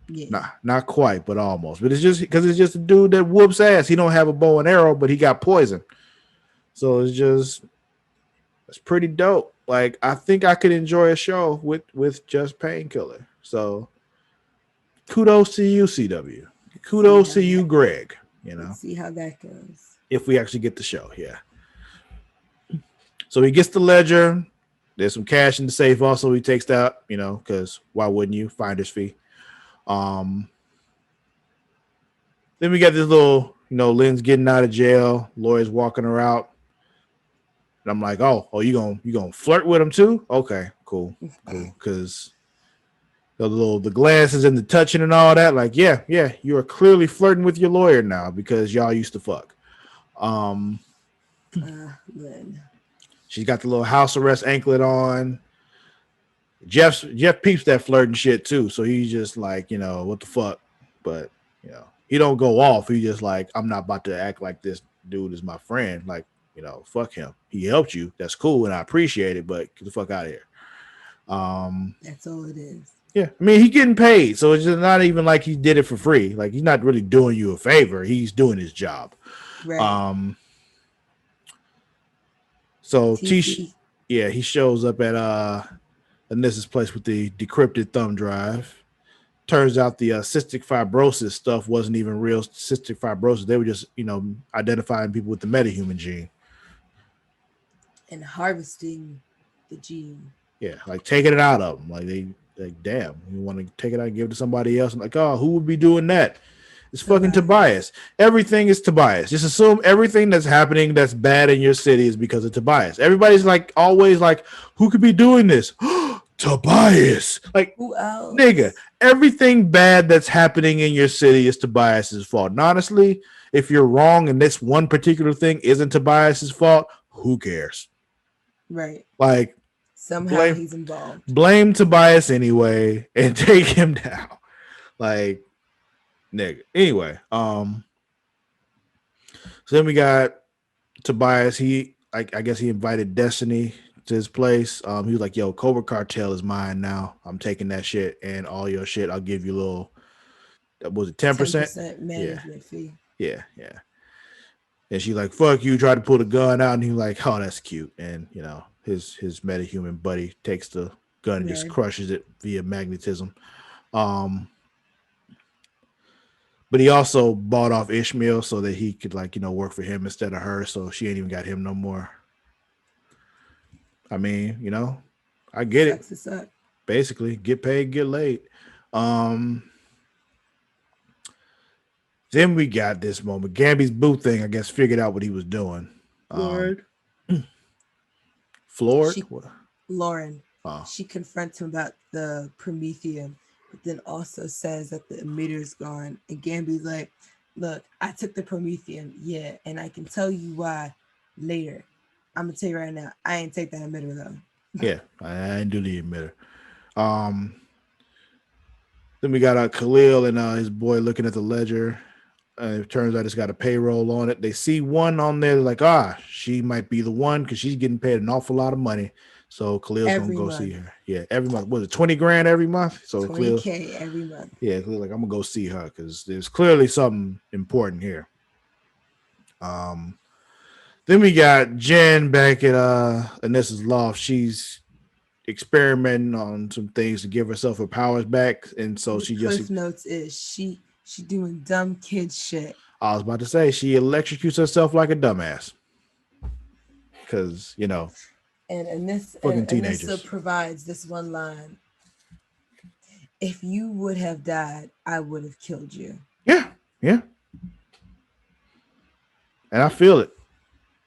Yeah. Nah, not quite, but almost. But it's just because it's just a dude that whoops ass. He don't have a bow and arrow, but he got poison. So it's pretty dope. Like, I think I could enjoy a show with just painkiller. So kudos to you, CW. Kudos to you, Greg. Let's see how that goes. If we actually get the show, yeah. So he gets the ledger. There's some cash in the safe. Also, he takes that, because why wouldn't you? Finder's fee. Then we got this little, Lynn's getting out of jail. Lawyer's walking her out. And I'm like, oh, you gonna flirt with him too? Okay, cool. Because the glances and the touching and all that, like, yeah, you are clearly flirting with your lawyer now because y'all used to fuck. Lynn. She's got the little house arrest anklet on. Jeff peeps that flirting shit too, so he's just like, what the fuck? But he don't go off. He just like, I'm not about to act like this dude is my friend. Like, fuck him. He helped you. That's cool, and I appreciate it. But get the fuck out of here. That's all it is. Yeah, I mean, he's getting paid, so it's just not even like he did it for free. Like, he's not really doing you a favor. He's doing his job. Right. So he shows up at Anessa's place with the decrypted thumb drive. Turns out the cystic fibrosis stuff wasn't even real cystic fibrosis. They were just, identifying people with the metahuman gene. And harvesting the gene. Yeah, like taking it out of them. Like, damn, you want to take it out and give it to somebody else? I'm like, oh, who would be doing that? It's fucking Tobias. Everything is Tobias. Just assume everything that's happening that's bad in your city is because of Tobias. Everybody's like, always like, who could be doing this? Tobias. Like, who else? Nigga, everything bad that's happening in your city is Tobias's fault. And honestly, if you're wrong and this one particular thing isn't Tobias's fault, who cares? Right. Like, somehow he's involved. Blame Tobias anyway and take him down. Like, nigga. Anyway, so then we got Tobias. I guess he invited Destiny to his place. He was like, yo, Cobra Cartel is mine now. I'm taking that shit and all your shit. I'll give you a little, was it 10%? Management fee. Yeah. And she's like, fuck you, tried to pull the gun out, and he's like, oh, that's cute. And his metahuman buddy takes the gun and just crushes it via magnetism. But he also bought off Ishmael so that he could work for him instead of her. So she ain't even got him no more. I mean, I get it. Basically, get paid, get laid. Then we got this moment. Gabby's boo thing, I guess, figured out what he was doing. Floored? Lauren. She confronts him about the Prometheum, but then also says that the emitter's gone. And Gamby's like, look, I took the Prometheum, yeah, and I can tell you why later. I'm going to tell you right now, I ain't take that emitter, though. Yeah, I didn't do the emitter. Then we got Khalil and his boy looking at the ledger. It turns out it's got a payroll on it. They see one on there, like, she might be the one because she's getting paid an awful lot of money. So Khalil's going to go see her. Yeah, every month. Was it 20 grand every month? So $20K every month. Yeah, Khalil's like, I'm going to go see her because there's clearly something important here. Then we got Jen back at Anissa's loft. She's experimenting on some things to give herself her powers back, and so The she just. Cliff Notes is she doing dumb kid shit. I was about to say she electrocutes herself like a dumbass because And fucking Anissa teenagers. provides this one line: "If you would have died, I would have killed you." Yeah, yeah, and I feel it.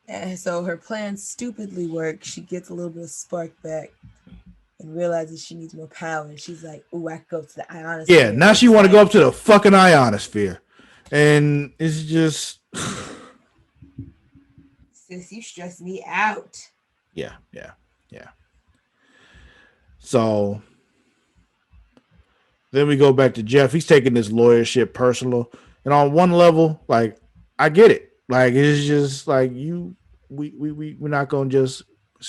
And so her plan stupidly works. She gets a little bit of spark back and realizes she needs more power. And she's like, "Ooh, I can go to the Yeah, ionosphere now and she want to go fight." up to the fucking ionosphere, and it's just Sis, you stress me out. yeah, yeah, yeah. So then we go back to Jeff. He's taking this lawyer shit personal, and on one level, like I get it. Like it's just like we're not gonna just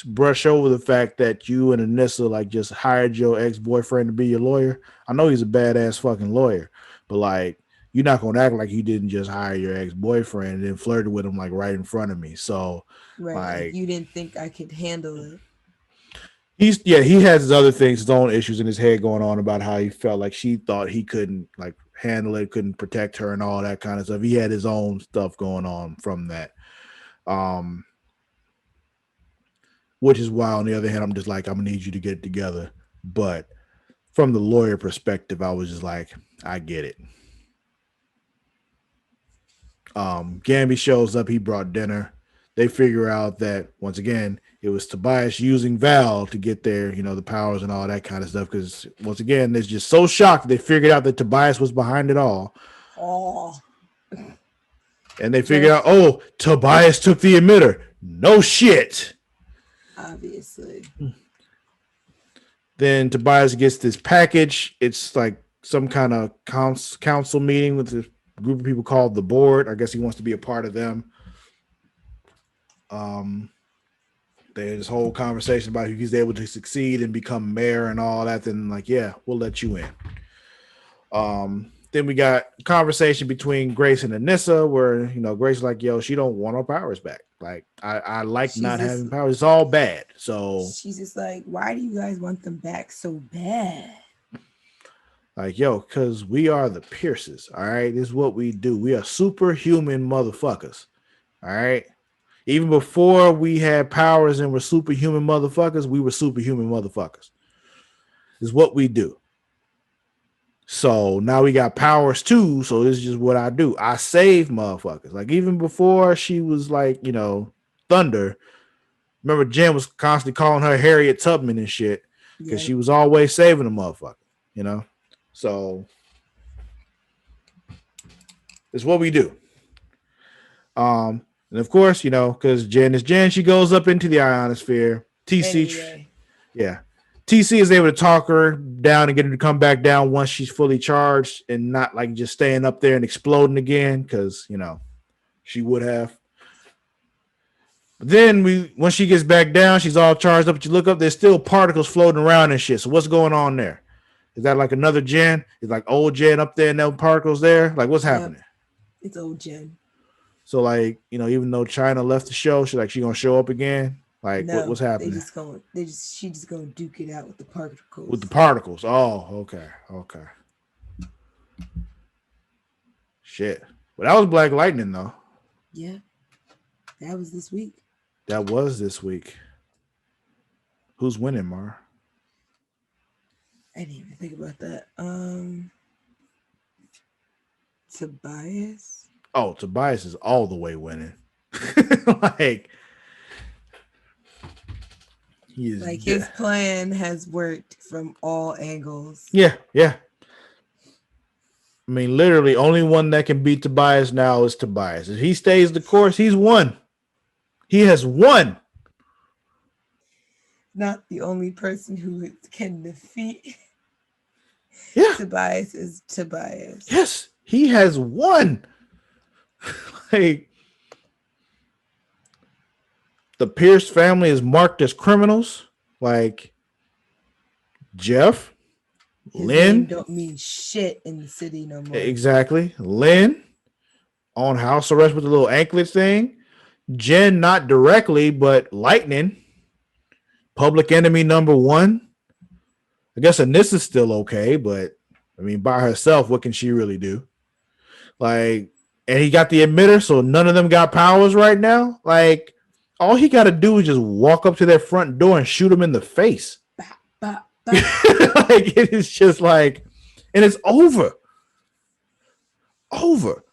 brush over the fact that you and Anissa like just hired your ex boyfriend to be your lawyer. I know he's a badass fucking lawyer, but like you're not gonna act like you didn't just hire your ex boyfriend and then flirted with him like right in front of me. So Right. Like like you didn't think I could handle it. he has his other things, his own issues in his head going on about how he felt like she thought he couldn't like handle it, couldn't protect her and all that kind of stuff. He had his own stuff going on from that. Um, which is why on the other hand, I'm just like, I'm gonna need you to get it together. But from the lawyer perspective, I was just like, I get it. Gamby shows up, he brought dinner. They figure out that once again, it was Tobias using Val to get their, the powers and all that kind of stuff. Because once again, they're just so shocked they figured out that Tobias was behind it all. Oh. And they figured out, oh, Tobias took the emitter. No shit. Obviously. Then Tobias gets this package. It's like some kind of council meeting with a group of people called the board. I guess he wants to be a part of them. There's this whole conversation about if he's able to succeed and become mayor and all that. Then like, yeah, we'll let you in. Then we got conversation between Grace and Anissa where, Grace is like, yo, she don't want her powers back. Like, I like she's not having powers. It's all bad. So she's just like, why do you guys want them back so bad? Like, yo, because we are the Pierces. All right. This is what we do. We are superhuman motherfuckers. All right. Even before we had powers and were superhuman motherfuckers, we were superhuman motherfuckers. This is what we do. So now we got powers too. So this is just what I do. I save motherfuckers. Like even before she was like, Thunder. Remember Jen was constantly calling her Harriet Tubman and shit because she was always saving a motherfucker, So it's what we do. And of course, because Jen is Jen, she goes up into the ionosphere. TC, yeah. TC is able to talk her down and get her to come back down once she's fully charged and not like just staying up there and exploding again because, she would have. But then once she gets back down, she's all charged up. But you look up, there's still particles floating around and shit. So what's going on there? Is that like another Jen? Is like old Jen up there and no particles there? Like what's happening? It's old Jen. So like, even though China left the show, she gonna show up again? Like what's happening? She just gonna duke it out with the particles. With the particles. Oh, okay. Shit. Well, that was Black Lightning though. Yeah. That was this week. Who's winning, Mar? I didn't even think about that. Tobias. Oh, Tobias is all the way winning. Like his plan has worked from all angles. Yeah. I mean, literally, only one that can beat Tobias now is Tobias. If he stays the course, he's won. He has won. Not the only person who can defeat Tobias is Tobias. Yes, he has won. Like, the Pierce family is marked as criminals. Like, Jeff, Lynn don't mean shit in the city no more. Exactly. Lynn on house arrest with the little anklet thing. Jen, not directly, but Lightning, public enemy number one. I guess Anissa's still okay, but I mean, by herself, what can she really do? Like, and he got the emitter, so none of them got powers right now. Like, all he got to do is just walk up to their front door and shoot them in the face. Bah, bah, bah. Like, it is just like, and it's over. Over.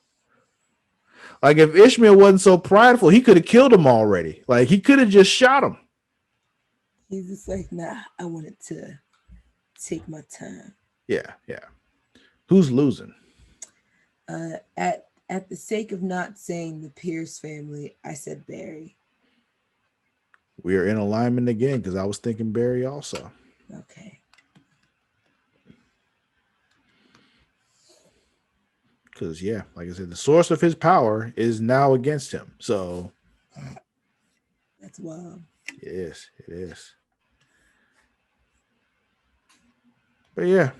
Like, if Ishmael wasn't so prideful, he could have killed him already. Like, he could have just shot him. He's just like, nah, I wanted to take my time. Yeah. Who's losing? At the sake of not saying the Pierce family, I said Barry. We are in alignment again because I was thinking Barry also. Okay. Because, yeah, like I said, the source of his power is now against him. So that's wild. It is. But yeah,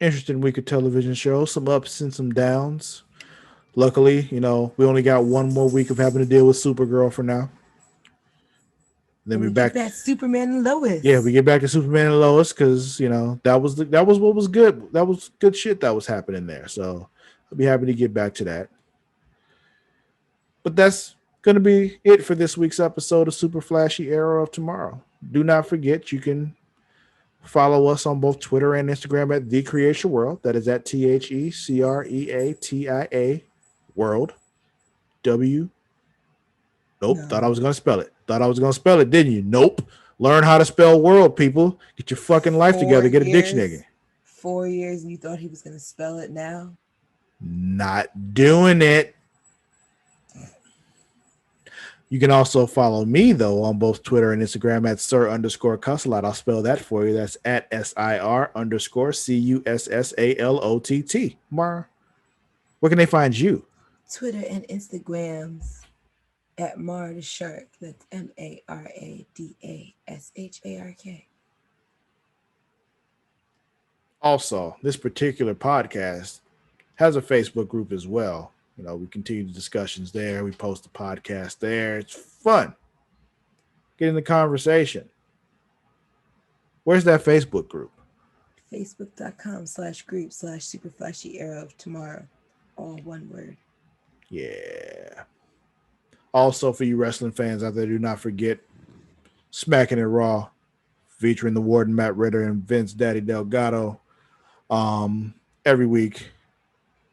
interesting week of television shows, some ups and some downs. Luckily, we only got one more week of having to deal with Supergirl for now. Then we're back. That Superman and Lois. Yeah, we get back to Superman and Lois because that was what was good. That was good shit that was happening there. So I'll be happy to get back to that. But that's gonna be it for this week's episode of Super Flashy Arrow of Tomorrow. Do not forget you can follow us on both Twitter and Instagram at The Creation World. That is at TheCreatia World. W. Nope. No. Thought I was going to spell it. Didn't you? Nope. Learn how to spell world, people. Get your fucking life together. Get a dictionary. 4 years and you thought he was going to spell it now? Not doing it. You can also follow me, though, on both Twitter and Instagram at Sir_Cussalott. I'll spell that for you. That's at SIR_CUSSALOTT. Mar, where can they find you? Twitter and Instagrams at Mar the Shark. That's MARADASHARK. Also, this particular podcast has a Facebook group as well. We continue the discussions there. We post the podcast there. It's fun. Get in the conversation. Where's that Facebook group? Facebook.com/group/Super_Flashy Arrow of Tomorrow. All one word. Yeah. Also, for you wrestling fans out there, do not forget Smacking It Raw, featuring the Warden Matt Ritter and Vince Daddy Delgado. Every week.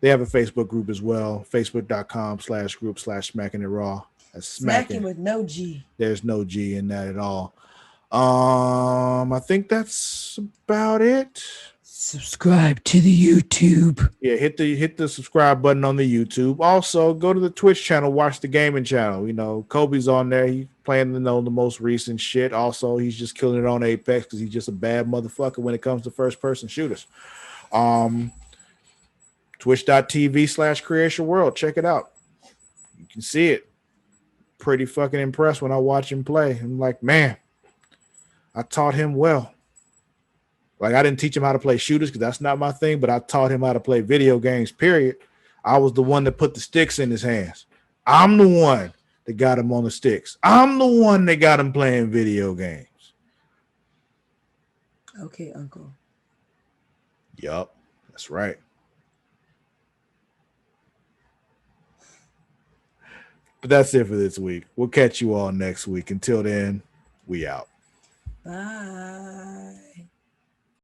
They have a Facebook group as well, facebook.com/group/Smacking It Raw. That's smacking with no G. There's no G in that at all. I think that's about it. Subscribe to the YouTube. Yeah, hit the subscribe button on the YouTube. Also, go to the Twitch channel, watch the gaming channel. Kobe's on there. He's playing the most recent shit. Also, he's just killing it on Apex because he's just a bad motherfucker when it comes to first-person shooters. Twitch.tv/Creation World. Check it out. You can see it. Pretty fucking impressed when I watch him play. I'm like, man, I taught him well. Like, I didn't teach him how to play shooters because that's not my thing, but I taught him how to play video games, period. I was the one that put the sticks in his hands. I'm the one that got him on the sticks. I'm the one that got him playing video games. Okay, Uncle. Yup, that's right. But that's it for this week. We'll catch you all next week. Until then, we out. Bye.